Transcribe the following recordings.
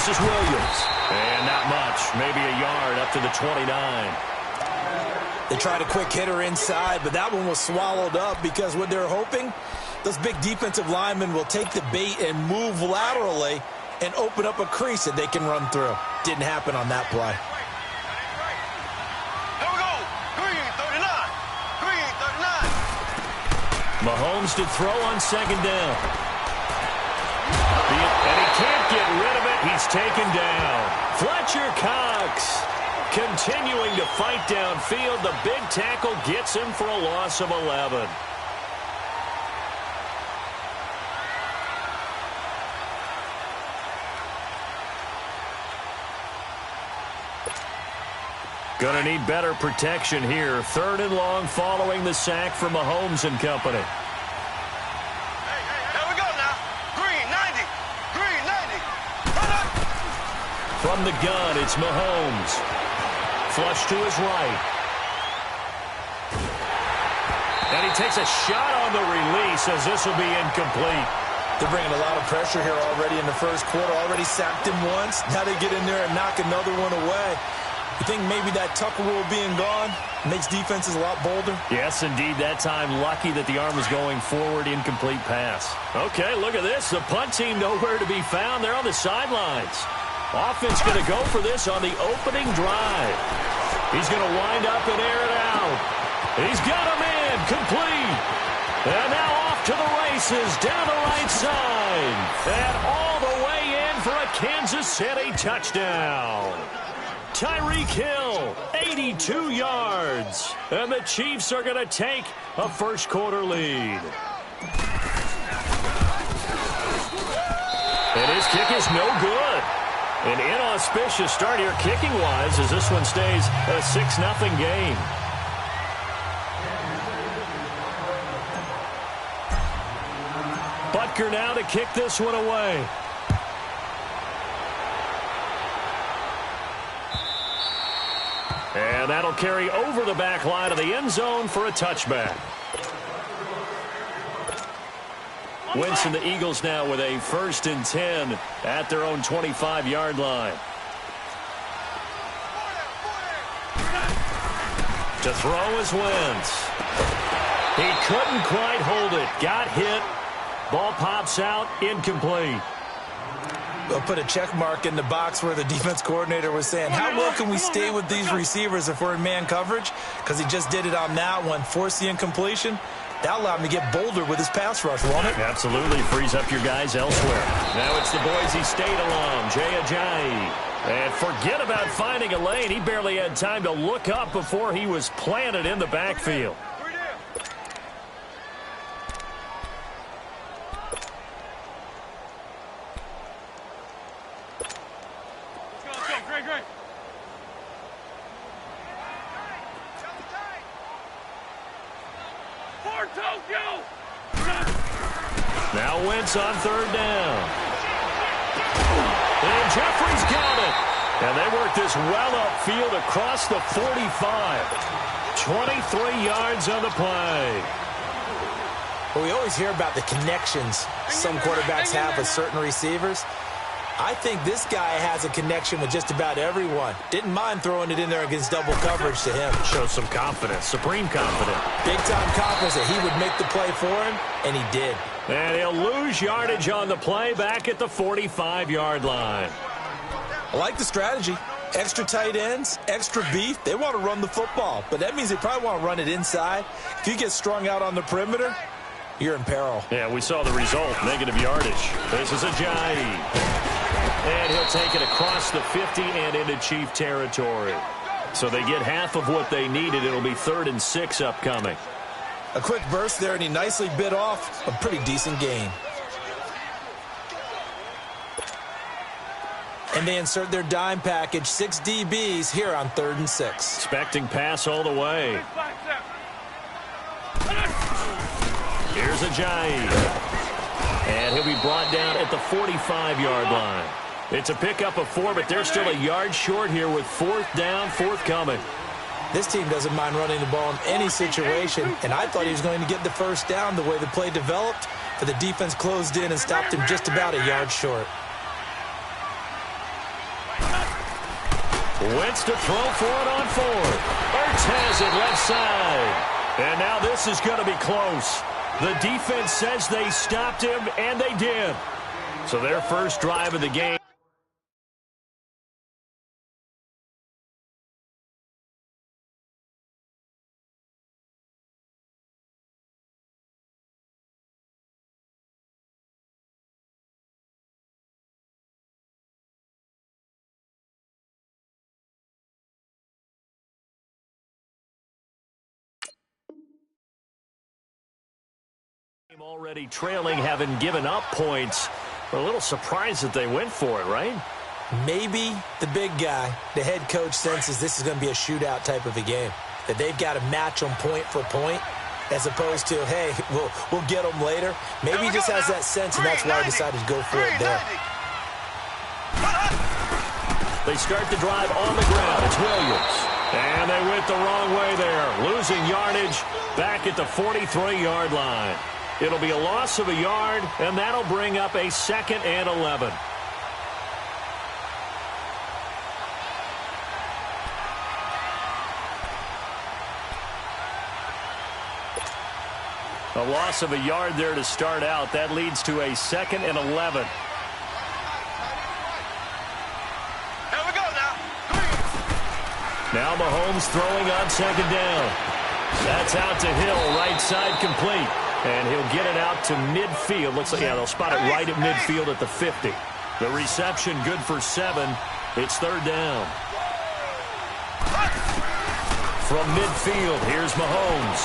This is Williams. And not much. Maybe a yard up to the 29. They tried a quick hitter inside, but that one was swallowed up because what they're hoping, those big defensive linemen will take the bait and move laterally and open up a crease that they can run through. Didn't happen on that play. Here we go. Green, 39. Green, 39. Mahomes to throw on second down. And he can't get rid of it. He's taken down. Fletcher Cox continuing to fight downfield. The big tackle gets him for a loss of 11. Gonna need better protection here. 3rd and long following the sack from Mahomes and company. Here we go now. Green, 90. Green, 90. Run up. From the gun, it's Mahomes. Flush to his right. And he takes a shot on the release as this will be incomplete. They're bringing a lot of pressure here already in the first quarter. Already sacked him once. Now they get in there and knock another one away. You think maybe that Tucker rule being gone makes defenses a lot bolder? Yes, indeed. That time, lucky that the arm was going forward. Incomplete pass. Okay, look at this. The punt team nowhere to be found. They're on the sidelines. Offense going to go for this on the opening drive. He's going to wind up and air it out. He's got him in. Complete. And now off to the races down the right side. And all the way in for a Kansas City touchdown. Tyreek Hill, 82 yards. And the Chiefs are going to take a first quarter lead. And his kick is no good. An inauspicious start here kicking-wise as this one stays a 6-0 game. Butker now to kick this one away. And that'll carry over the back line of the end zone for a touchback. Wentz and the Eagles now with a 1st and 10 at their own 25-yard line. To throw is Wentz. He couldn't quite hold it. Got hit. Ball pops out. Incomplete. They'll put a check mark in the box where the defense coordinator was saying, how well can we stay with these receivers if we're in man coverage? Because he just did it on that one. Force the incompletion. That'll allow him to get bolder with his pass rush, won't it? Absolutely. Frees up your guys elsewhere. Now it's the Boise State alum, Jay Ajayi. And forget about finding a lane. He barely had time to look up before he was planted in the backfield. Now Wentz on 3rd down. And Jeffrey's got it. And they work this well upfield across the 45. 23 yards on the play. Well, we always hear about the connections some quarterbacks have with certain receivers. I think this guy has a connection with just about everyone. Didn't mind throwing it in there against double coverage to him. Shows some confidence, supreme confidence. Big-time confidence that he would make the play for him, and he did. And he'll lose yardage on the play back at the 45-yard line. I like the strategy. Extra tight ends, extra beef. They want to run the football, but that means they probably want to run it inside. If you get strung out on the perimeter, you're in peril. Yeah, we saw the result, negative yardage. This is Ajayi. And he'll take it across the 50 and into Chief territory. So they get half of what they needed. It'll be 3rd and 6 upcoming. A quick burst there, and he nicely bit off a pretty decent gain. And they insert their dime package, 6 DBs here on 3rd and 6. Expecting pass all the way. Here's Ajayi. And he'll be brought down at the 45-yard line. It's a pickup of 4, but they're still a yard short here with 4th down, forthcoming. This team doesn't mind running the ball in any situation, and I thought he was going to get the 1st down the way the play developed, but the defense closed in and stopped him just about a yard short. Wentz to throw for it on fourth. Ertz has it left side. And now this is going to be close. The defense says they stopped him, and they did. So their first drive of the game. Already trailing, having given up points. We're a little surprised that they went for it, right? Maybe the big guy, the head coach, senses this is going to be a shootout type of a game, that they've got to match them point for point, as opposed to, hey, we'll get them later. Maybe he just has that sense, and that's why he decided to go for it there. They start the drive on the ground. It's Williams. And they went the wrong way there, losing yardage back at the 43-yard line. It'll be a loss of a yard, and that'll bring up a 2nd and 11. A loss of a yard there to start out. That leads to a 2nd and 11. Here we go now. Now Mahomes throwing on 2nd down. That's out to Hill, right side complete. And he'll get it out to midfield. Looks like, yeah, they'll spot it right at midfield at the 50. The reception good for 7. It's 3rd down. From midfield, here's Mahomes.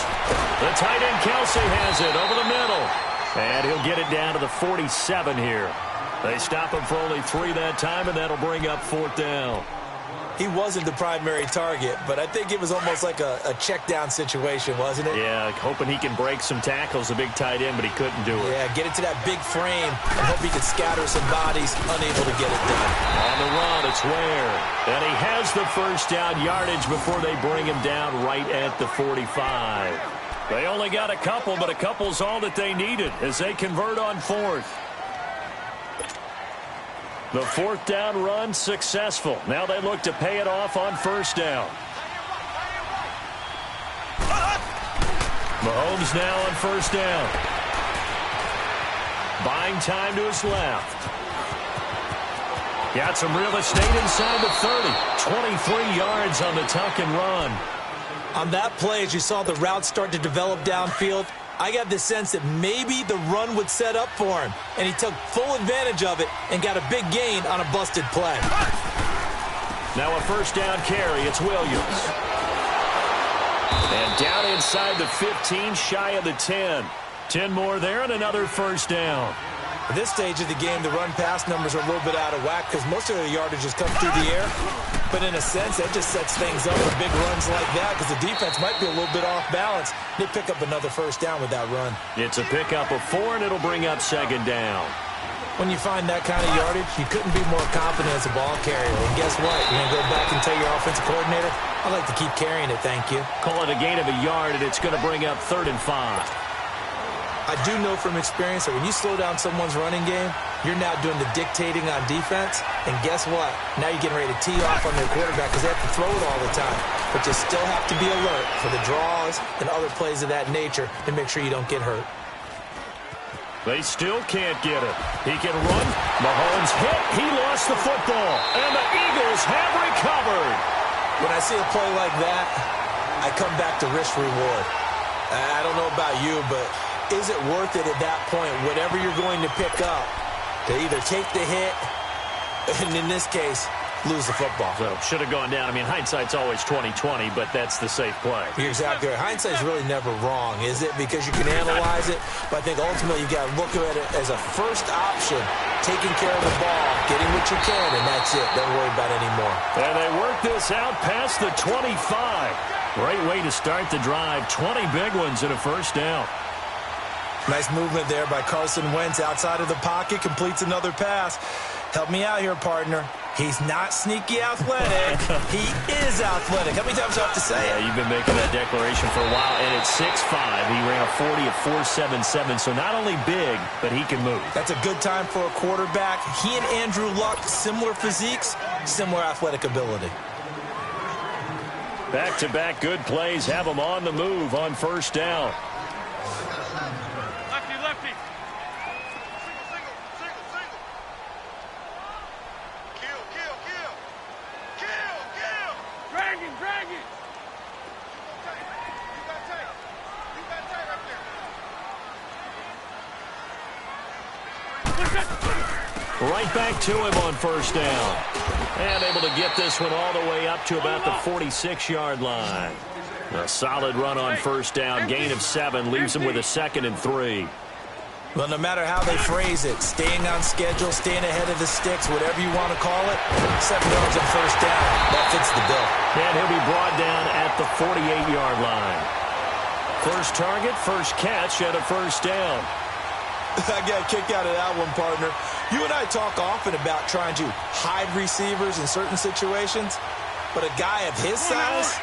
The tight end Kelsey has it over the middle. And he'll get it down to the 47 here. They stop him for only 3 that time, and that'll bring up 4th down. He wasn't the primary target, but I think it was almost like a check down situation, wasn't it? Yeah, hoping he can break some tackles, a big tight end, but he couldn't do it. Yeah, get it to that big frame and hope he could scatter some bodies, unable to get it done. On the run, it's Ware. And he has the first down yardage before they bring him down right at the 45. They only got a couple, but a couple's all that they needed as they convert on 4th. The 4th down run successful. Now they look to pay it off on 1st down. Mahomes now on 1st down. Buying time to his left. Got some real estate inside the 30. 23 yards on the tuck and run. On that play, as you saw the route start to develop downfield, I got the sense that maybe the run would set up for him, and he took full advantage of it and got a big gain on a busted play. Now a 1st down carry. It's Williams. And down inside the 15, shy of the 10. 10 more there and another 1st down. At this stage of the game, the run-pass numbers are a little bit out of whack because most of the yardage has come through the air. But in a sense, that just sets things up for big runs like that because the defense might be a little bit off balance. They pick up another 1st down with that run. It's a pickup of 4, and it'll bring up 2nd down. When you find that kind of yardage, you couldn't be more confident as a ball carrier. And guess what? You're going to go back and tell your offensive coordinator, I'd like to keep carrying it, thank you. Call it a gain of a yard, and it's going to bring up 3rd and 5. I do know from experience that when you slow down someone's running game, you're now doing the dictating on defense. And guess what? Now you're getting ready to tee off on their quarterback because they have to throw it all the time. But you still have to be alert for the draws and other plays of that nature to make sure you don't get hurt. They still can't get it. He can run. Mahomes hit. He lost the football. And the Eagles have recovered. When I see a play like that, I come back to risk reward. I don't know about you, but is it worth it at that point, whatever you're going to pick up, to either take the hit, and in this case, lose the football? So, should have gone down. I mean, hindsight's always 20/20, but that's the safe play. You're exactly right. Hindsight's really never wrong, is it? Because you can analyze it, but I think ultimately you got to look at it as a first option, taking care of the ball, getting what you can, and that's it. Don't worry about it anymore. And they work this out past the 25. Great way to start the drive. 20 big ones in a 1st down. Nice movement there by Carson Wentz outside of the pocket, completes another pass. Help me out here, partner. He's not sneaky athletic. He is athletic. How many times do I have to say it? Yeah, you've been making that declaration for a while, and at 6'5", he ran a 40 at 4.77, so not only big, but he can move. That's a good time for a quarterback. He and Andrew Luck, similar physiques, similar athletic ability. Back-to-back good plays have them on the move on first down. Lefty, lefty. Kill, kill, kill. Kill, kill. Drag him, drag him. You got tight. You got tight up there. Right back to him on first down. And able to get this one all the way up to about the 46-yard line. A solid run on first down. Gain of 7 leaves him with a 2nd and 3. Well, no matter how they phrase it, staying on schedule, staying ahead of the sticks, whatever you want to call it, 7 yards on first down, that fits the bill. And he'll be brought down at the 48-yard line. First target, first catch, and a first down. I got a kick out of that one, partner. You and I talk often about trying to hide receivers in certain situations, but a guy of his size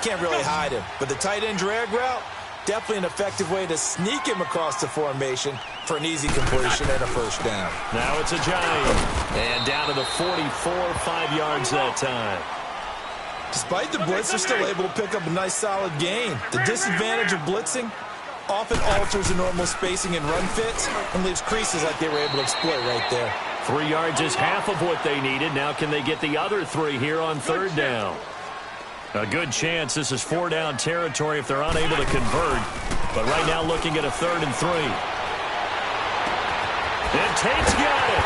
can't really hide him. But the tight end drag route, definitely an effective way to sneak him across the formation for an easy completion and a first down. Now it's a giant. And down to the 44, 5 yards that time. Despite the blitz, they're still able to pick up a nice solid gain. The disadvantage of blitzing often alters the normal spacing and run fits and leaves creases like they were able to exploit right there. 3 yards is half of what they needed. Now can they get the other 3 here on third down? A good chance this is 4-down territory if they're unable to convert. But right now looking at a 3rd and 3. And Tate's got it.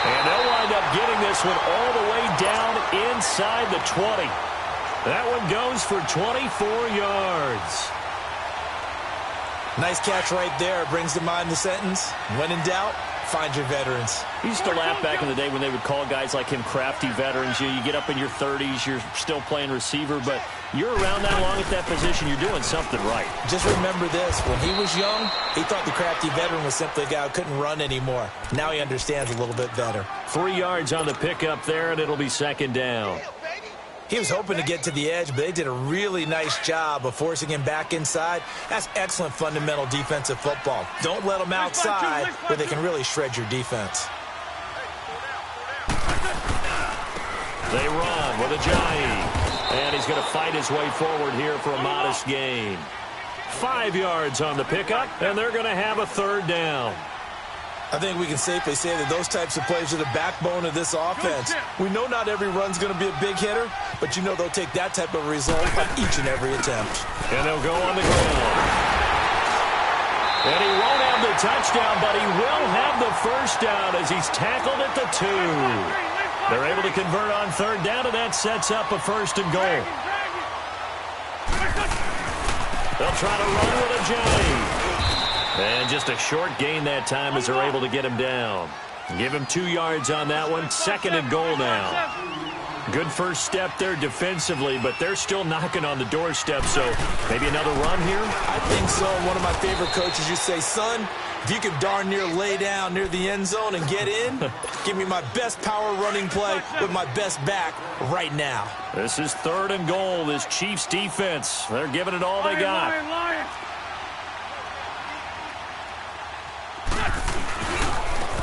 And they'll wind up getting this one all the way down inside the 20. That one goes for 24 yards. Nice catch right there. Brings to mind the sentence, when in doubt, find your veterans. He used to laugh back in the day when they would call guys like him crafty veterans. You get up in your 30s, you're still playing receiver, but you're around that long at that position, you're doing something right. Just remember this. When he was young, he thought the crafty veteran was simply a guy who couldn't run anymore. Now he understands a little bit better. 3 yards on the pickup there, and it'll be 2nd down. He was hoping to get to the edge, but they did a really nice job of forcing him back inside. That's excellent fundamental defensive football. Don't let them outside where they can really shred your defense. They run with a giant, and he's going to fight his way forward here for a modest gain. 5 yards on the pickup, and they're going to have a 3rd down. I think we can safely say that those types of plays are the backbone of this offense. We know not every run's going to be a big hitter, but you know they'll take that type of result on each and every attempt. And they'll go on the ground. And he won't have the touchdown, but he will have the first down as he's tackled at the 2. They're able to convert on 3rd down, and that sets up a 1st and goal. They'll try to run with a giant. And just a short gain that time as they're able to get him down. Give him 2 yards on that one. 2nd and goal now. Good first step there defensively, but they're still knocking on the doorstep, so maybe another run here? I think so. One of my favorite coaches used to say, son, if you can darn near lay down near the end zone and get in, give me my best power running play with my best back right now. This is 3rd and goal. This Chiefs defense, they're giving it all they got.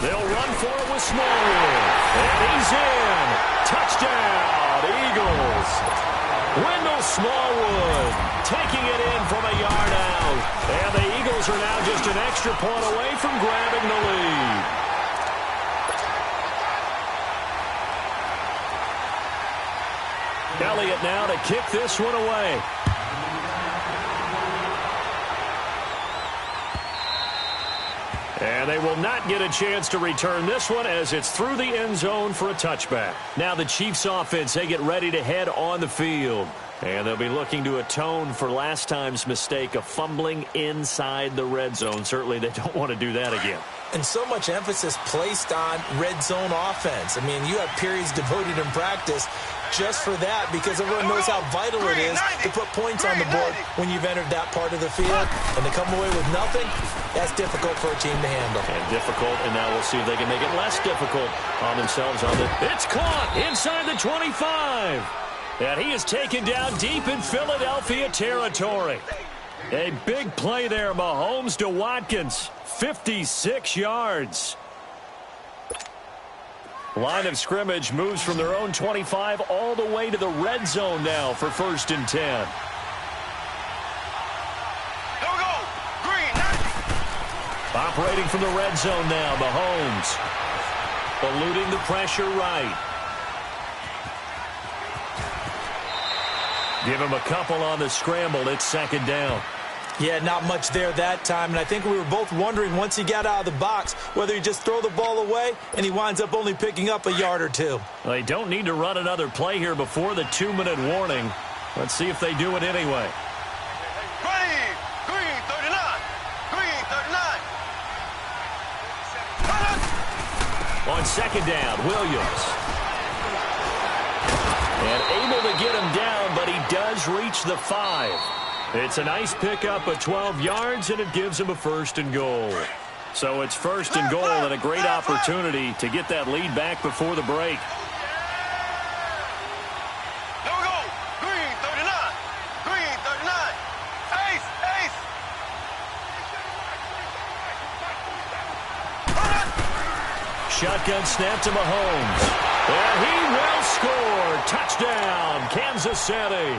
They'll run for it with Smallwood. And he's in. Touchdown, Eagles. Wendell Smallwood taking it in from a yard out. And the Eagles are now just an extra point away from grabbing the lead. Elliott now to kick this one away. And they will not get a chance to return this one as it's through the end zone for a touchback. Now the Chiefs offense, they get ready to head on the field. And they'll be looking to atone for last time's mistake of fumbling inside the red zone. Certainly they don't want to do that again. And so much emphasis placed on red zone offense. I mean, you have periods devoted in practice just for that because everyone knows how vital it is to put points on the board when you've entered that part of the field. And to come away with nothing, that's difficult for a team to handle. And difficult, and now we'll see if they can make it less difficult on themselves. It's caught inside the 25. And he is taken down deep in Philadelphia territory. A big play there, Mahomes to Watkins. 56 yards. Line of scrimmage moves from their own 25 all the way to the red zone now for 1st and 10. Here we go. Green. Operating from the red zone now, Mahomes. Eluding the pressure right. Give him a couple on the scramble. It's 2nd down. Yeah, not much there that time, and I think we were both wondering once he got out of the box whether he just throw the ball away and he winds up only picking up a yard or two. They don't need to run another play here before the 2-minute warning. Let's see if they do it anyway. Green. Green 39. Green 39. On 2nd down, Williams. And able to get him down, but he does reach the 5. It's a nice pickup of 12 yards, and it gives him a 1st and goal. So it's 1st and goal and a great opportunity to get that lead back before the break. Here we go. Green 39. Green 39. Ace. Ace. Shotgun snap to Mahomes. And he will score. Touchdown, Kansas City.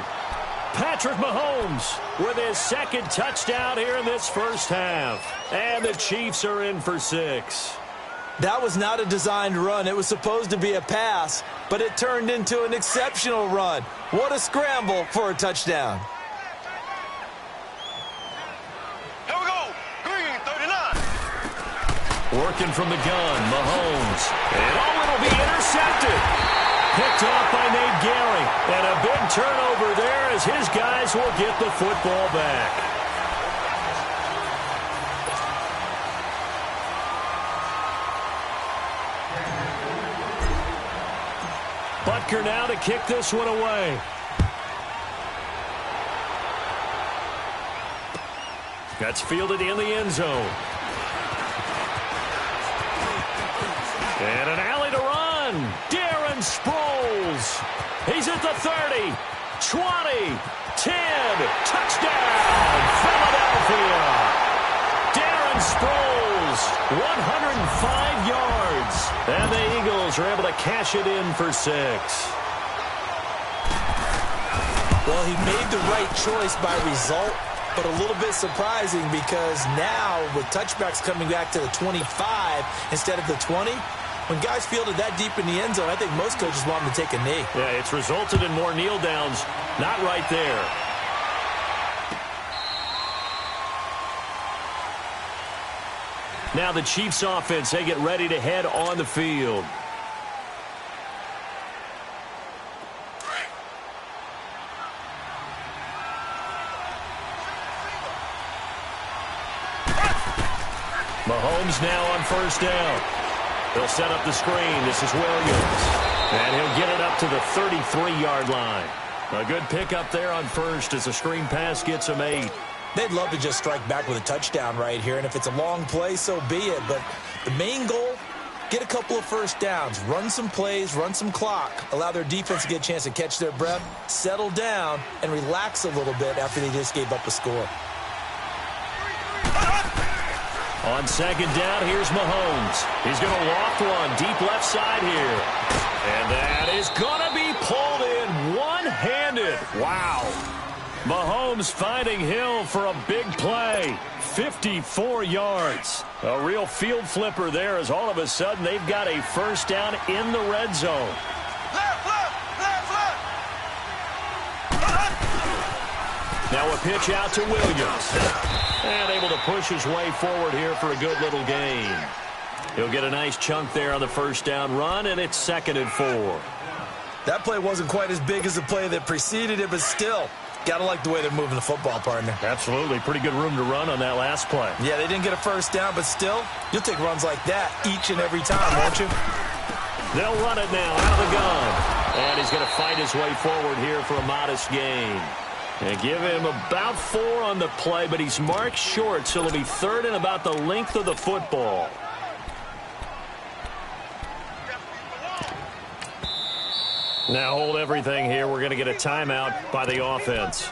Patrick Mahomes with his 2nd touchdown here in this 1st half. And the Chiefs are in for 6. That was not a designed run. It was supposed to be a pass, but it turned into an exceptional run. What a scramble for a touchdown. Here we go. Green 39. Working from the gun, Mahomes. And it'll be intercepted. Picked off by Nate Gary. And a big turnover there as his guys will get the football back. Butker now to kick this one away. That's fielded in the end zone. And an alley to run. Darren Sproles. He's at the 30, 20, 10. Touchdown, Philadelphia. Darren Sproles, 105 yards. And the Eagles are able to cash it in for 6. Well, he made the right choice by result, but a little bit surprising because now with touchbacks coming back to the 25 instead of the 20, when guys fielded that deep in the end zone, I think most coaches want them to take a knee. Yeah, it's resulted in more kneel downs. Not right there. Now the Chiefs offense, they get ready to head on the field. Mahomes now on 1st down. He'll set up the screen. This is Williams. And he'll get it up to the 33-yard line. A good pickup there on 1st as the screen pass gets him 8. They'd love to just strike back with a touchdown right here, and if it's a long play, so be it. But the main goal, get a couple of 1st downs, run some plays, run some clock, allow their defense to get a chance to catch their breath, settle down, and relax a little bit after they just gave up a score. On 2nd down, here's Mahomes. He's going to loft one deep left side here. And that is going to be pulled in one-handed. Wow. Mahomes finding Hill for a big play. 54 yards. A real field flipper there as all of a sudden they've got a 1st down in the red zone. Left, left, left, left. Now a pitch out to Williams. And able to push his way forward here for a good little gain. He'll get a nice chunk there on the 1st down run, and it's 2nd and 4. That play wasn't quite as big as the play that preceded it, but still, got to like the way they're moving the football, partner. Absolutely. Pretty good room to run on that last play. Yeah, they didn't get a 1st down, but still, you'll take runs like that each and every time, won't you? They'll run it now out of the gun. And he's going to fight his way forward here for a modest gain. And give him about 4 on the play, but he's marked short, so it'll be 3rd and about the length of the football. Now hold everything here. We're going to get a timeout by the offense,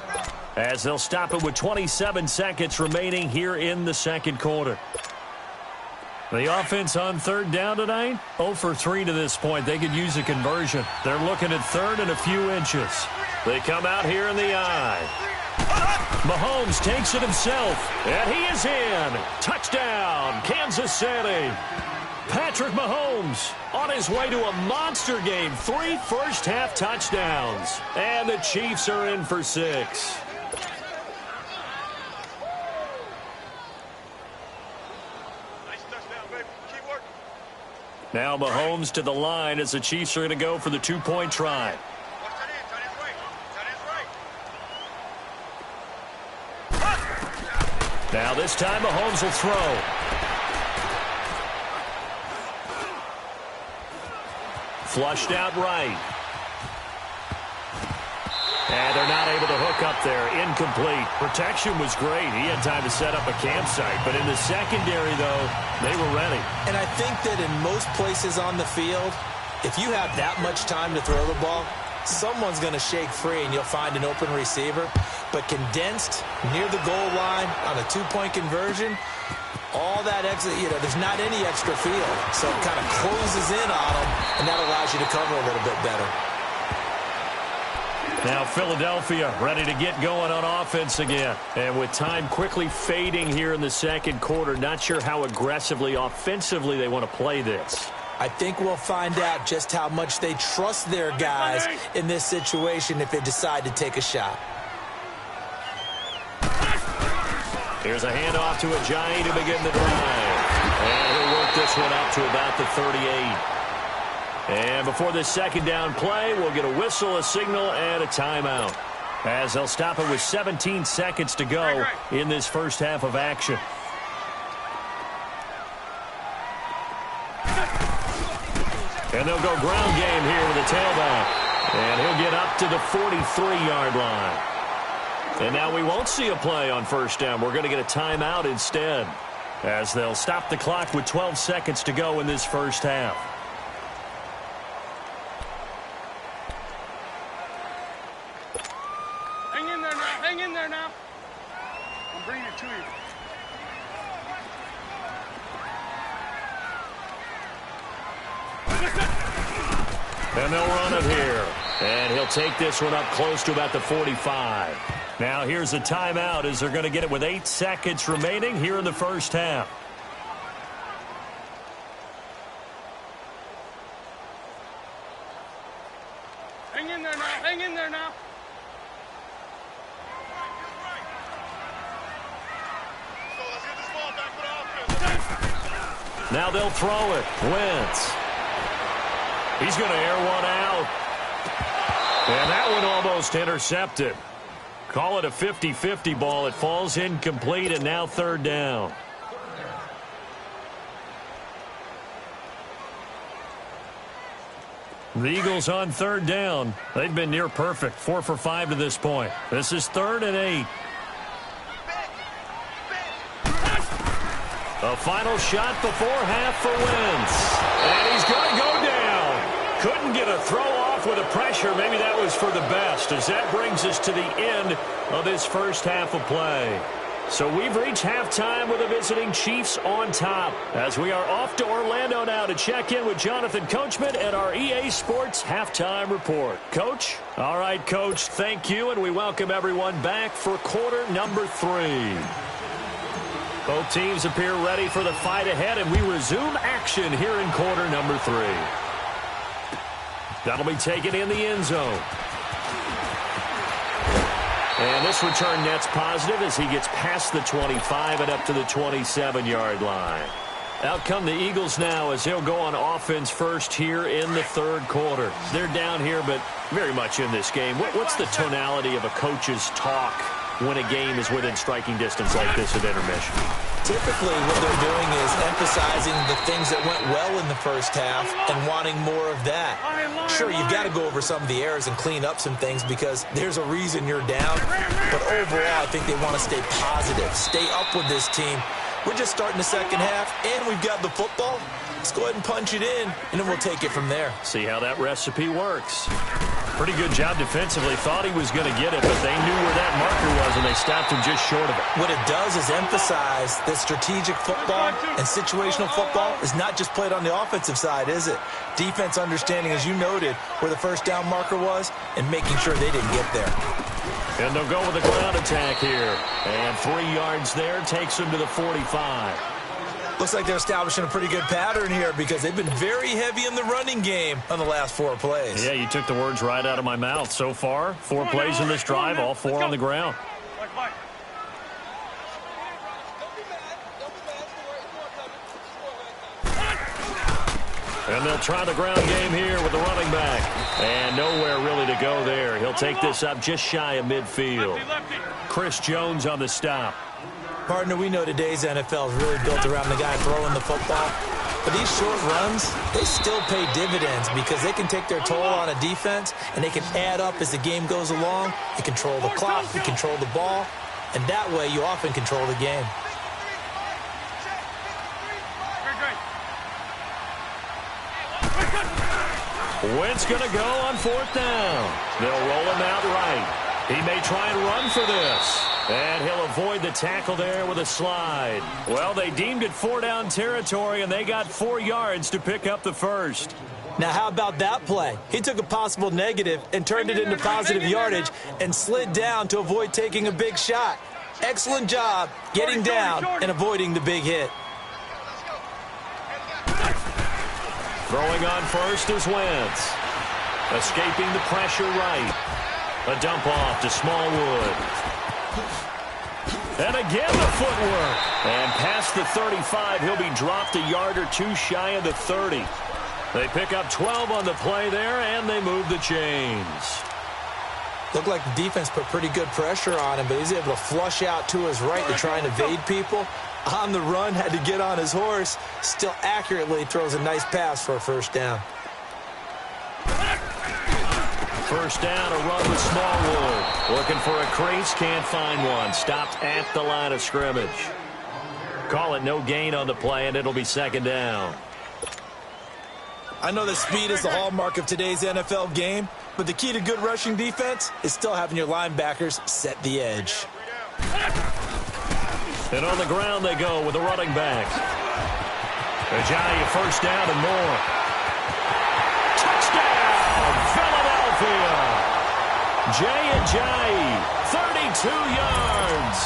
as they'll stop it with 27 seconds remaining here in the 2nd quarter. The offense on third down tonight, 0 for 3 to this point. They could use a conversion. They're looking at third and a few inches. They come out here in the eye. Mahomes takes it himself, and he is in. Touchdown, Kansas City. Patrick Mahomes on his way to a monster game. 3 first-half touchdowns. And the Chiefs are in for 6. Now Mahomes to the line as the Chiefs are going to go for the 2-point try. Now this time Mahomes will throw. Flushed out right. And they're not able to hook up there. Incomplete. Protection was great. He had time to set up a campsite. But in the secondary, though, they were ready. And I think that in most places on the field, if you have that much time to throw the ball, someone's going to shake free and you'll find an open receiver. But condensed near the goal line on a 2-point conversion, all that extra, there's not any extra field. So it kind of closes in on them, and that allows you to cover a little bit better. Now Philadelphia ready to get going on offense again. And with time quickly fading here in the second quarter, not sure how aggressively, offensively they want to play this. I think we'll find out just how much they trust their guys in this situation if they decide to take a shot. Here's a handoff to Ajayi to begin the drive. And he'll work this one up to about the 38. And before this second down play, we'll get a whistle, a signal, and a timeout, as they'll stop it with 17 seconds to go in this first half of action. And they'll go ground game here with a tailback. And he'll get up to the 43-yard line. And now we won't see a play on first down. We're going to get a timeout instead, as they'll stop the clock with 12 seconds to go in this first half. Hang in there now. I'm bringing it to you. And they'll run it here. And he'll take this one up close to about the 45. Now here's a timeout as they're going to get it with 8 seconds remaining here in the first half. Hang in there now. Hang in there now. Now they'll throw it. Wentz. He's going to air one out. And that one almost intercepted. Call it a 50-50 ball. It falls incomplete, and now third down. The Eagles on third down. They've been near perfect. 4 for 5 to this point. This is 3rd and 8. A final shot before half for Wentz. And he's going to go down. Couldn't get a throw off with the pressure. Maybe that was for the best, as that brings us to the end of this first half of play. So we've reached halftime with the visiting Chiefs on top, as we are off to Orlando now to check in with Jonathan Coachman and our EA Sports Halftime Report. Coach? All right, Coach, thank you, and we welcome everyone back for quarter number 3. Both teams appear ready for the fight ahead, and we resume action here in quarter number 3. That'll be taken in the end zone. And this return net's positive as he gets past the 25 and up to the 27-yard line. Out come the Eagles now as they'll go on offense first here in the third quarter. They're down here, but very much in this game. What's the tonality of a coach's talk when a game is within striking distance like this at intermission? Typically, what they're doing is emphasizing the things that went well in the first half and wanting more of that. Sure, you've got to go over some of the errors and clean up some things because there's a reason you're down. But overall, I think they want to stay positive, stay up with this team. We're just starting the second half, and we've got the football. Let's go ahead and punch it in, and then we'll take it from there. See how that recipe works. Pretty good job defensively. Thought he was going to get it, but they knew where that marker was, and they stopped him just short of it. What it does is emphasize that strategic football and situational football is not just played on the offensive side, is it? Defense understanding, as you noted, where the first down marker was and making sure they didn't get there. And they'll go with a ground attack here. And 3 yards there takes them to the 45. Looks like they're establishing a pretty good pattern here because they've been very heavy in the running game on the last 4 plays. Yeah, you took the words right out of my mouth. So far, 4 plays in this drive, all 4 on the ground. And they'll try the ground game here with the running back. And nowhere really to go there. He'll take this up just shy of midfield. Chris Jones on the stop. Partner, we know today's NFL is really built around the guy throwing the football. But these short runs, they still pay dividends because they can take their toll on a defense and they can add up as the game goes along. They control the clock, they control the ball, and that way you often control the game. Wentz going to go on 4th down. They'll roll him out right. He may try and run for this. And he'll avoid the tackle there with a slide. Well, they deemed it 4-down territory, and they got 4 yards to pick up the first. Now, how about that play? He took a possible negative and turned it into positive yardage and slid down to avoid taking a big shot. Excellent job getting down and avoiding the big hit. Throwing on first is Wentz. Escaping the pressure right. A dump off to Smallwood. And again the footwork. And past the 35, he'll be dropped a yard or 2 shy of the 30. They pick up 12 on the play there, and they move the chains. Looked like the defense put pretty good pressure on him, but he's able to flush out to his right to try and evade people. On the run, had to get on his horse. Still accurately throws a nice pass for a first down. First down, a run with Smallwood. Looking for a crease, can't find one. Stopped at the line of scrimmage. Call it no gain on the play, and it'll be 2nd down. I know that speed is the hallmark of today's NFL game, but the key to good rushing defense is still having your linebackers set the edge. And on the ground they go with a running back. Ajayi first down and more. Touchdown, Philadelphia. Jay Ajayi, 32 yards.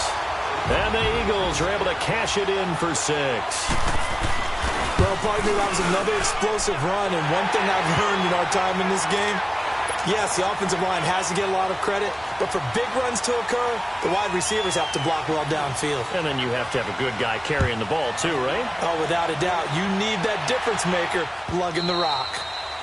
And the Eagles are able to cash it in for 6. Well, partner, that was another explosive run, and one thing I've learned in our time in this game, yes, the offensive line has to get a lot of credit, but for big runs to occur, the wide receivers have to block well downfield. And then you have to have a good guy carrying the ball too, right? Oh, without a doubt. You need that difference maker lugging the rock.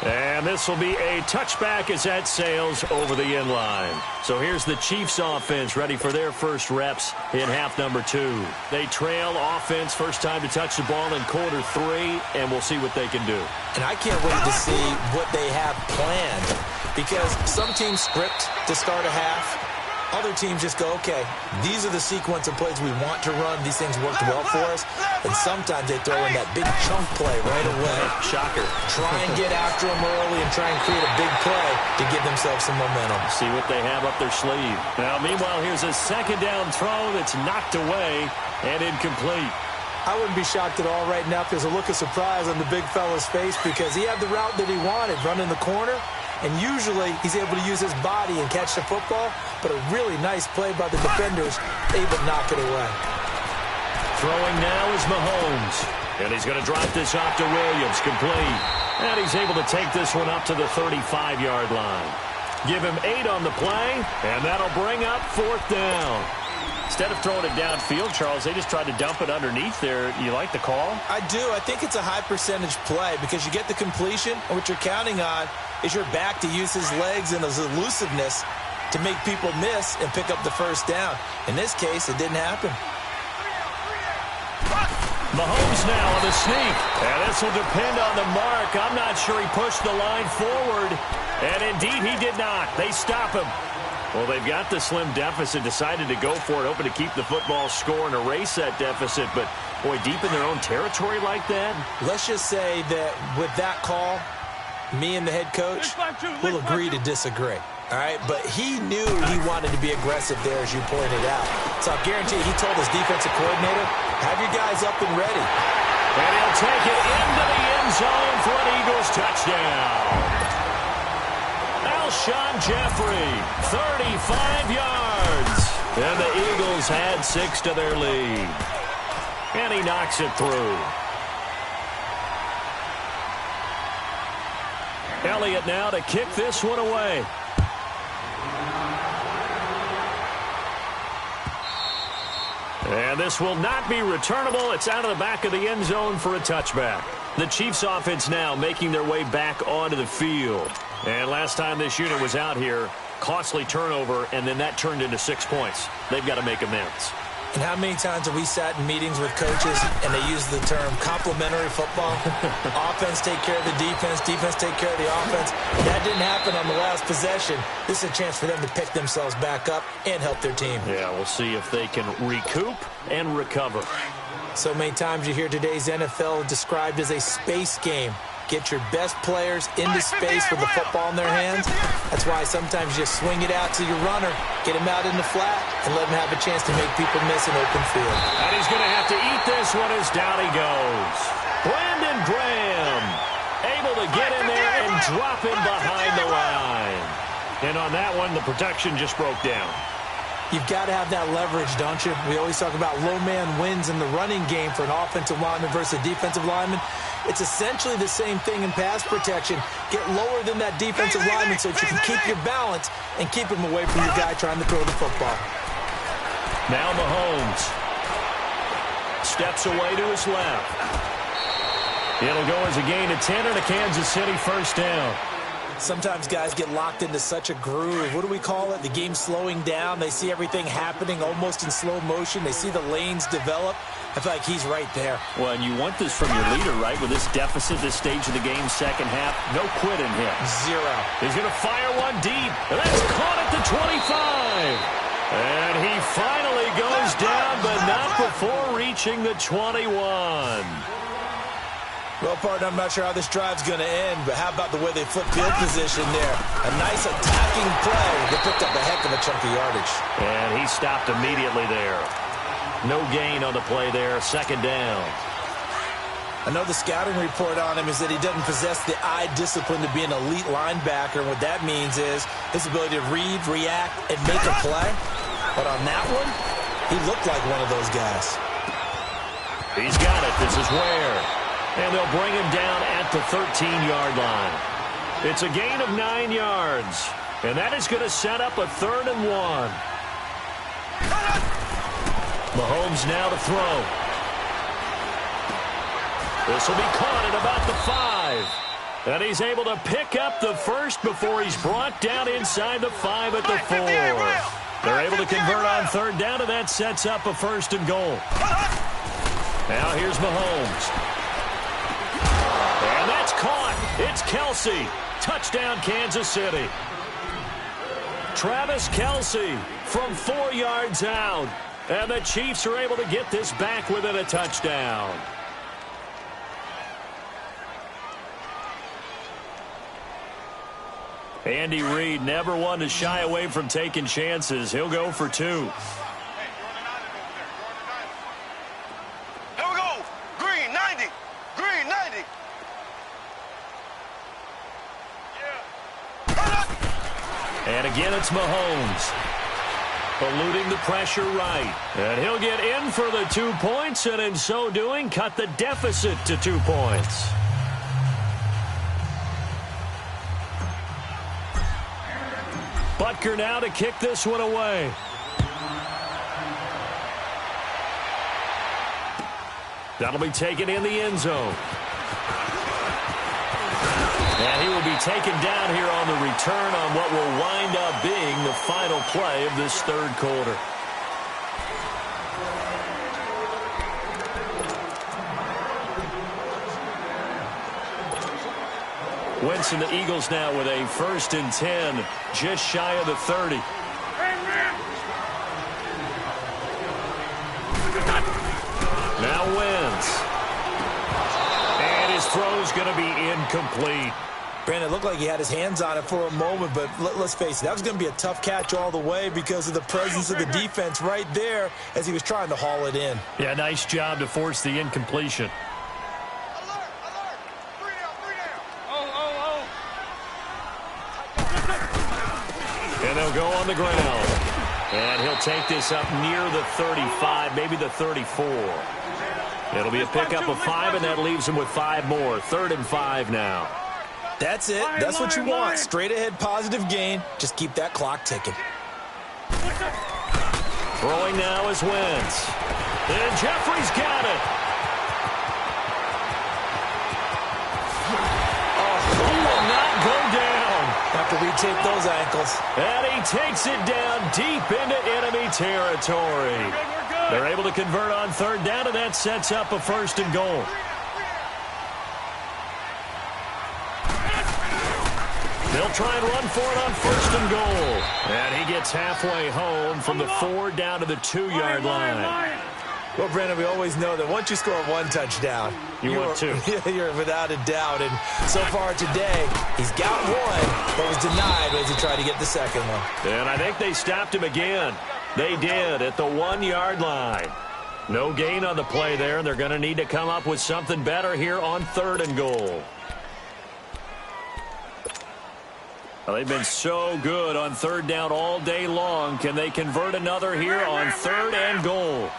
And this will be a touchback as that sails over the end line. So here's the Chiefs offense ready for their first reps in half number 2. They trail offense, first time to touch the ball in quarter 3, and we'll see what they can do. And I can't wait to see what they have planned, because some teams script to start a half. Other teams just go, okay, these are the sequence of plays we want to run. These things worked well for us. And sometimes they throw in that big chunk play right away. Shocker. Try and get after them early and try and create a big play to give themselves some momentum. See what they have up their sleeve. Now, meanwhile, here's a 2nd down throw that's knocked away and incomplete. I wouldn't be shocked at all right now if there's a look of surprise on the big fella's face, because he had the route that he wanted, running the corner. And usually he's able to use his body and catch the football, but a really nice play by the defenders, able to knock it away. Throwing now is Mahomes. And he's going to drop this off to Williams, complete. And he's able to take this one up to the 35-yard line. Give him 8 on the play, and that'll bring up 4th down. Instead of throwing it downfield, Charles, they just tried to dump it underneath there. You like the call? I do. I think it's a high-percentage play because you get the completion, and what you're counting on is your back to use his legs and his elusiveness to make people miss and pick up the first down. In this case, it didn't happen. Mahomes now on the sneak. And this will depend on the mark. I'm not sure he pushed the line forward. And indeed, he did not. They stop him. Well, they've got the slim deficit, decided to go for it, hoping to keep the football score and erase that deficit. But, boy, deep in their own territory like that. Let's just say that with that call, Me and the head coach will agree to disagree. All right, but he knew he wanted to be aggressive there, as you pointed out. So I guarantee he told his defensive coordinator, have your guys up and ready. And he'll take it into the end zone for an Eagles touchdown. Alshon Jeffrey, 35 yards. And the Eagles had 6 to their lead. And he knocks it through. Elliott now to kick this one away. And this will not be returnable. It's out of the back of the end zone for a touchback. The Chiefs offense now making their way back onto the field. And last time this unit was out here, costly turnover, and then that turned into 6 points. They've got to make amends. And how many times have we sat in meetings with coaches and they use the term complementary football? Offense take care of the defense, defense take care of the offense. That didn't happen on the last possession. This is a chance for them to pick themselves back up and help their team. Yeah, we'll see if they can recoup and recover. So many times you hear today's NFL described as a space game. Get your best players into space with the football in their hands. That's why sometimes you just swing it out to your runner, get him out in the flat, and let him have a chance to make people miss an open field. And he's going to have to eat this one as down he goes. Brandon Graham able to get in there and drop him behind the line. And on that one, the protection just broke down. You've got to have that leverage, don't you? We always talk about low man wins in the running game for an offensive lineman versus a defensive lineman. It's essentially the same thing in pass protection. Get lower than that defensive lineman so that you can keep your balance and keep him away from your guy trying to throw the football. Now Mahomes steps away to his left. It'll go as a gain of 10 and a Kansas City first down. Sometimes guys get locked into such a groove. What do we call it? The game's slowing down. They see everything happening almost in slow motion. They see the lanes develop. I feel like he's right there. Well, and you want this from your leader, right? With this deficit, this stage of the game, second half, no quit in him. Zero. He's going to fire one deep. And that's caught at the 25. And he finally goes down, but not before reaching the 21. Well, partner, I'm not sure how this drive's going to end, but how about the way they flip field position there? A nice attacking play. They picked up a heck of a chunk of yardage. And he stopped immediately there. No gain on the play there. Second down. I know the scouting report on him is that he doesn't possess the eye discipline to be an elite linebacker. And what that means is his ability to read, react, and make a play. But on that one, he looked like one of those guys. He's got it. This is where. And they'll bring him down at the 13-yard line. It's a gain of 9 yards. And that is going to set up a 3rd and 1. Mahomes now to throw. This will be caught at about the 5. And he's able to pick up the first before he's brought down inside the 5 at the 4. They're able to convert on 3rd down, and that sets up a 1st and goal. Now here's Mahomes. And that's caught. It's Kelsey. Touchdown, Kansas City. Travis Kelsey from 4 yards out. And the Chiefs are able to get this back within a touchdown. Andy Reid never one to shy away from taking chances. He'll go for 2. Here we go. Green, 90. Green, 90. And again, it's Mahomes. Eluding the pressure right. And he'll get in for the 2 points, and in so doing, cut the deficit to 2 points. Butker now to kick this one away. That'll be taken in the end zone. And he will be taken down here on the return on what will wind up being the final play of this 3rd quarter. Wentz and the Eagles now with a 1st and 10, just shy of the 30. Now Wentz. And his throw's going to be incomplete. Brandon, it looked like he had his hands on it for a moment, but let's face it, that was going to be a tough catch all the way because of the presence of the defense right there as he was trying to haul it in. Yeah, nice job to force the incompletion. Alert, alert. 3 down. And they'll go on the ground. And he'll take this up near the 35, maybe the 34. It'll be a pickup of 5, and that leaves him with 5 more. 3rd and 5 now. That's it. That's what you want. Straight ahead, positive gain. Just keep that clock ticking. Throwing now is Wentz. And Jeffrey's got it. Oh, he will not go down. Have to retape those ankles. And he takes it down deep into enemy territory. They're able to convert on 3rd down, and that sets up a 1st and goal. They'll try and run for it on 1st and goal. And he gets halfway home from the 4 down to the 2-yard line. Well, Brandon, we always know that once you score 1 touchdown, want 2. You're without a doubt. And so far today, he's got 1, but was denied as he tried to get the 2nd one. And I think they stopped him again. They did at the 1-yard line. No gain on the play there, and they're going to need to come up with something better here on 3rd and goal. Well, they've been so good on 3rd down all day long. Can they convert another here on 3rd and goal?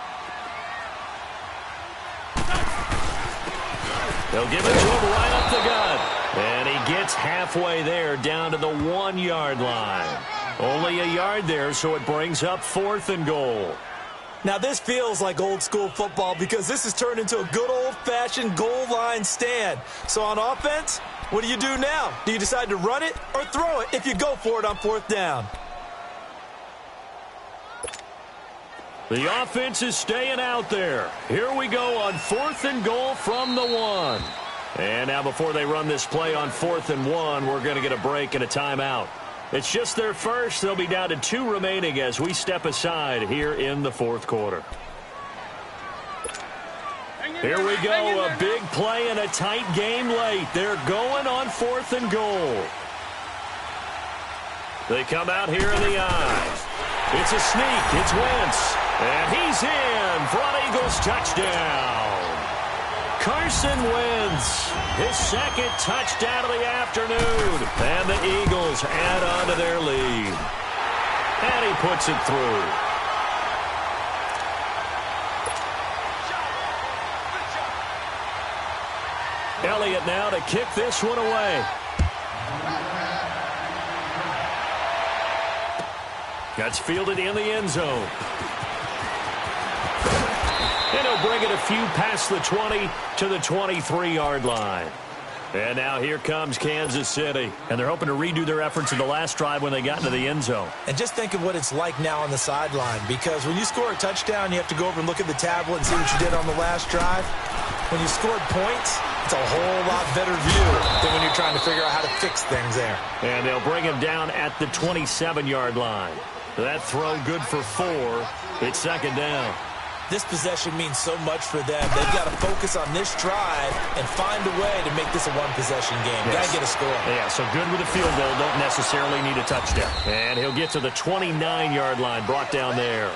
They'll give it to him right up the gut. And he gets halfway there down to the 1-yard line. Only a yard there, so it brings up 4th and goal. Now, this feels like old school football because this has turned into a good old-fashioned goal line stand. So on offense, what do you do now? Do you decide to run it or throw it if you go for it on 4th down? The offense is staying out there. Here we go on 4th and goal from the 1. And now before they run this play on 4th and 1, we're going to get a break and a timeout. It's just their first. They'll be down to 2 remaining as we step aside here in the 4th quarter. Here we go, a big play and a tight game late. They're going on 4th and goal. They come out here in the eye. It's a sneak. It's Wentz. And he's in for an Eagles touchdown. Carson Wentz, his 2nd touchdown of the afternoon. And the Eagles add on to their lead. And he puts it through. Elliott now to kick this one away. Gets fielded in the end zone. And he'll bring it a few past the 20 to the 23-yard line. And now here comes Kansas City. And they're hoping to redo their efforts in the last drive when they got into the end zone. And just think of what it's like now on the sideline. Because when you score a touchdown, you have to go over and look at the tablet and see what you did on the last drive. When you scored points, it's a whole lot better view than when you're trying to figure out how to fix things there. And they'll bring him down at the 27-yard line. That throw good for 4. It's 2nd down. This possession means so much for them. They've got to focus on this drive and find a way to make this a 1-possession game. Yes. Got to get a score. Yeah, so good with a field goal. Don't necessarily need a touchdown. And he'll get to the 29-yard line, brought down there.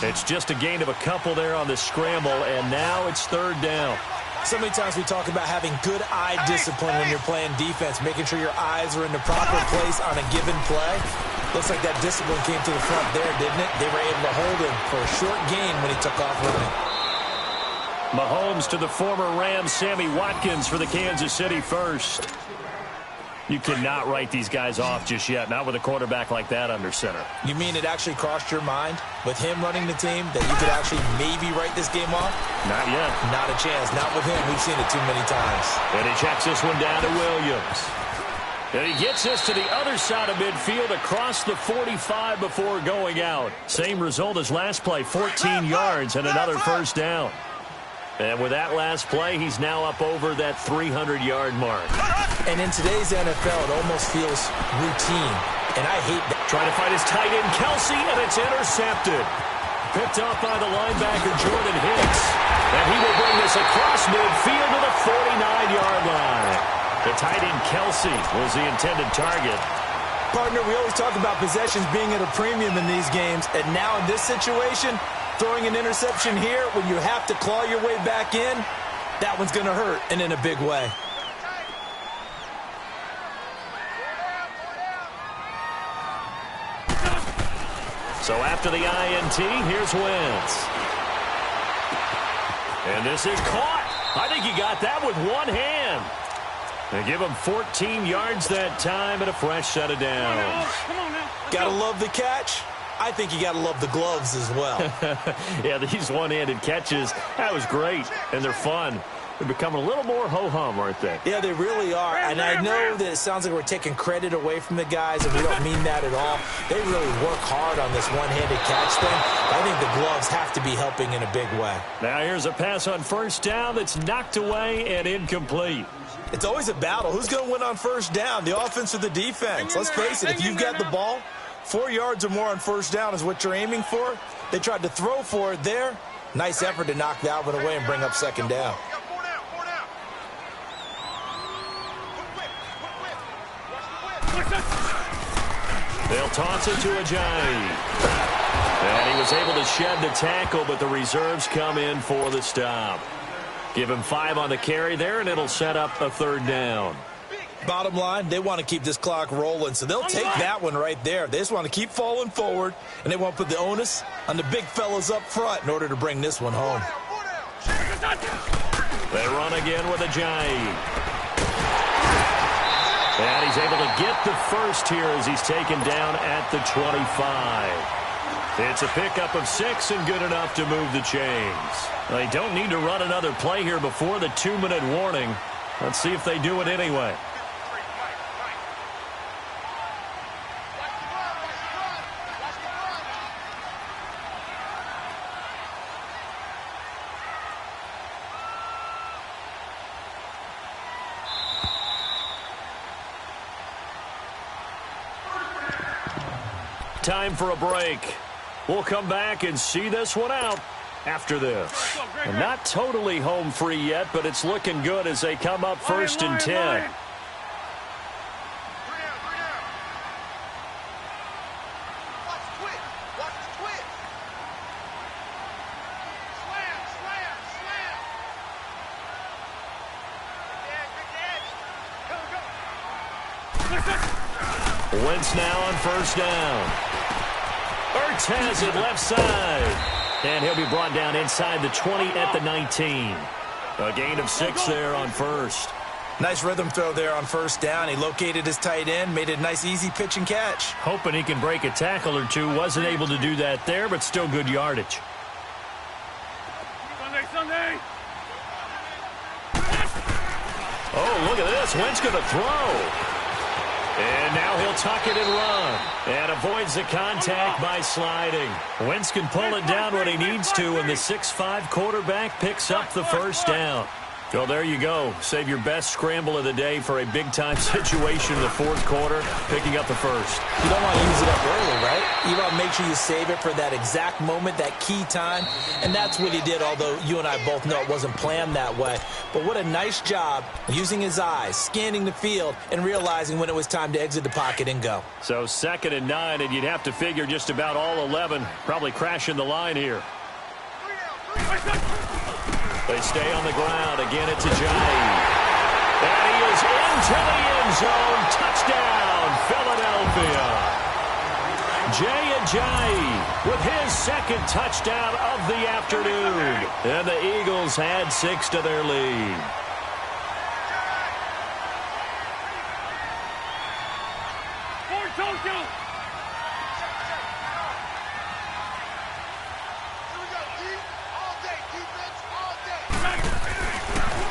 It's just a gain of a couple there on the scramble, and now it's 3rd down. So many times we talk about having good eye discipline when you're playing defense, making sure your eyes are in the proper place on a given play. Looks like that discipline came to the front there, didn't it? They were able to hold him for a short gain when he took off running. Mahomes to the former Rams, Sammy Watkins for the Kansas City first. You cannot write these guys off just yet, not with a quarterback like that under center. You mean it actually crossed your mind with him running the team that you could actually maybe write this game off? Not yet. Not a chance. Not with him. We've seen it too many times. And he checks this one down to Williams. And he gets this to the other side of midfield across the 45 before going out. Same result as last play, 14 yards and another 1st down. And with that last play, he's now up over that 300-yard mark. And in today's NFL, it almost feels routine. And I hate that. Trying to find his tight end, Kelsey, and it's intercepted. Picked off by the linebacker, Jordan Hicks. And he will bring this across midfield to the 49-yard line. The tight end Kelsey was the intended target. Partner, we always talk about possessions being at a premium in these games, and now in this situation, throwing an interception here when you have to claw your way back in, that one's going to hurt, and in a big way. So after the INT, here's Wentz. And this is caught. I think he got that with one hand. They give him 14 yards that time and a fresh set of downs. Come on now. Gotta love the catch. I think you gotta love the gloves as well. Yeah, these one-handed catches, that was great, and they're fun. They're becoming a little more ho-hum, aren't they? Yeah, they really are. And I know that it sounds like we're taking credit away from the guys, and we don't mean that at all. They really work hard on this one-handed catch thing. I think the gloves have to be helping in a big way. Now here's a pass on first down that's knocked away and incomplete. It's always a battle. Who's going to win on first down, the offense or the defense? Let's face it, if you've got the ball, 4 yards or more on first down is what you're aiming for. They tried to throw for it there. Nice effort to knock that one away and bring up second down. They'll toss it to Ajayi. And he was able to shed the tackle, but the reserves come in for the stop. Give him 5 on the carry there, and it'll set up a third down. Bottom line, they want to keep this clock rolling, so they'll take that one right there. They just want to keep falling forward, and they want to put the onus on the big fellas up front in order to bring this one home. They run again with Ajayi. And he's able to get the first here as he's taken down at the 25. It's a pickup of 6 and good enough to move the chains. They don't need to run another play here before the 2-minute warning. Let's see if they do it anyway. Time for a break. We'll come back and see this one out after this. And not totally home free yet, but it's looking good as they come up first and 10. Wentz now on first down. Ertz has it left side. And he'll be brought down inside the 20 at the 19. A gain of 6 there on first. Nice rhythm throw there on first down. He located his tight end, made it a nice easy pitch and catch. Hoping he can break a tackle or two. Wasn't able to do that there, but still good yardage. Sunday. Oh, look at this. Wentz going to throw. And now he'll tuck it and run. And avoids the contact by sliding. Wentz can pull it down when he needs to, and the 6'5" quarterback picks up the first down. So there you go. Save your best scramble of the day for a big-time situation in the fourth quarter, picking up the first. You don't want to use it up early, right? You want to make sure you save it for that exact moment, that key time. And that's what he did, although you and I both know it wasn't planned that way. But what a nice job using his eyes, scanning the field, and realizing when it was time to exit the pocket and go. So 2nd and 9, and you'd have to figure just about all 11 probably crashing the line here. They stay on the ground. Again, it's Ajayi. And he is into the end zone. Touchdown, Philadelphia. Jay Ajayi with his 2nd touchdown of the afternoon. And the Eagles add 6 to their lead.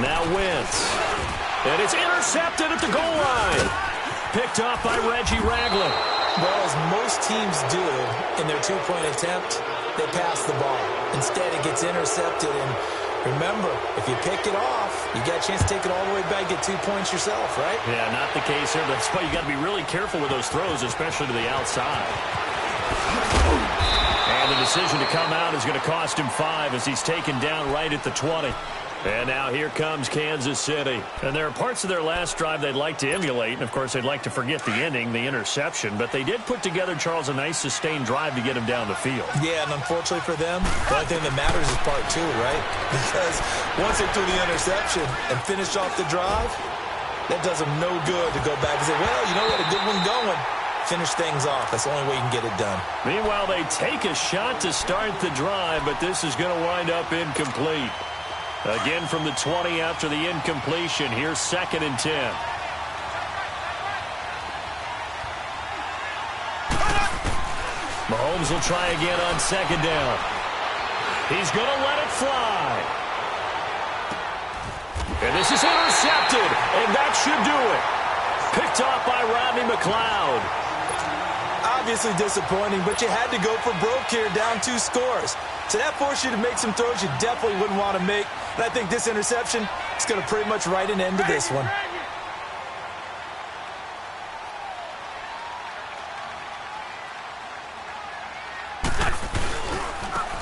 Now Wentz. And it's intercepted at the goal line. Picked off by Reggie Ragland. Well, as most teams do in their two-point attempt, they pass the ball. Instead, it gets intercepted. And remember, if you pick it off, you got a chance to take it all the way back, get 2 points yourself, right? Yeah, not the case here. That's why you got to be really careful with those throws, especially to the outside. And the decision to come out is going to cost him 5 as he's taken down right at the 20. And now here comes Kansas City. And there are parts of their last drive they'd like to emulate. And, of course, they'd like to forget the ending, the interception. But they did put together, Charles, a nice sustained drive to get him down the field. Yeah, and unfortunately for them, the only thing that matters is part 2, right? Because once they threw the interception and finished off the drive, that does them no good to go back and say, well, you know what, a good one going. Finish things off. That's the only way you can get it done. Meanwhile, they take a shot to start the drive, but this is going to wind up incomplete. Again from the 20 after the incompletion. Here's 2nd and 10. Mahomes will try again on 2nd down. He's going to let it fly. And this is intercepted, and that should do it. Picked off by Rodney McLeod. Obviously disappointing, but you had to go for broke here, down 2 scores. So that forced you to make some throws you definitely wouldn't want to make. And I think this interception is going to pretty much write an end to this one.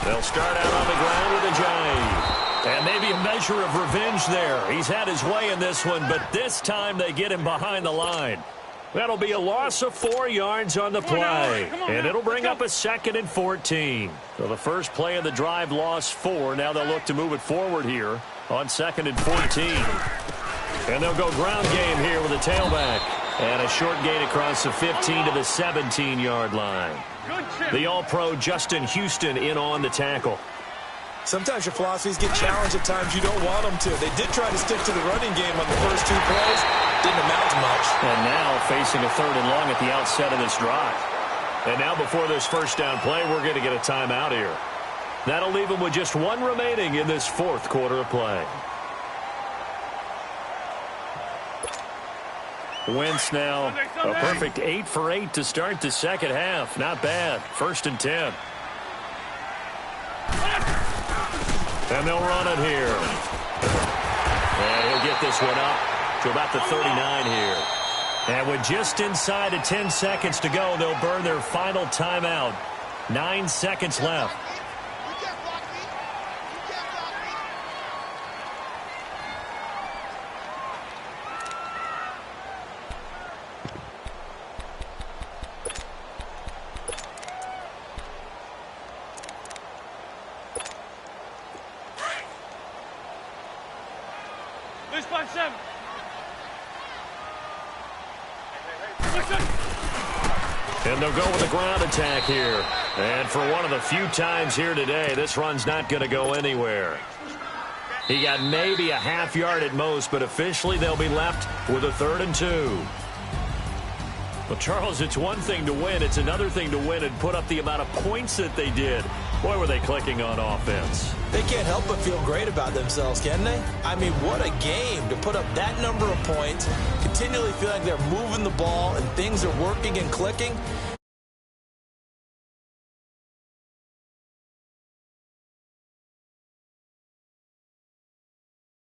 They'll start out on the ground with a jive. And maybe a measure of revenge there. He's had his way in this one, but this time they get him behind the line. That'll be a loss of 4 yards on the play. And it'll bring up a 2nd and 14. So the first play of the drive lost 4. Now they'll look to move it forward here on 2nd and 14. And they'll go ground game here with a tailback. And a short gain across the 15 to the 17-yard line. The All-Pro Justin Houston in on the tackle. Sometimes your philosophies get challenged at times you don't want them to. They did try to stick to the running game on the first 2 plays. Didn't amount to much. And now facing a 3rd and long at the outset of this drive. And now before this first down play, we're going to get a timeout here. That'll leave them with just 1 remaining in this 4th quarter of play. Wentz now a perfect 8 for 8 to start the second half. Not bad. 1st and 10. And they'll run it here. And he'll get this one up to about the 39 here. And with just inside of 10 seconds to go, they'll burn their final timeout. 9 seconds left. And they'll go with a ground attack here. And for one of the few times here today, this run's not going to go anywhere. He got maybe a half yard at most, but officially they'll be left with a 3rd and 2. Well, Charles, it's one thing to win. It's another thing to win and put up the amount of points that they did. Boy, were they clicking on offense. They can't help but feel great about themselves, can they? I mean, what a game to put up that number of points, continually feel like they're moving the ball and things are working and clicking.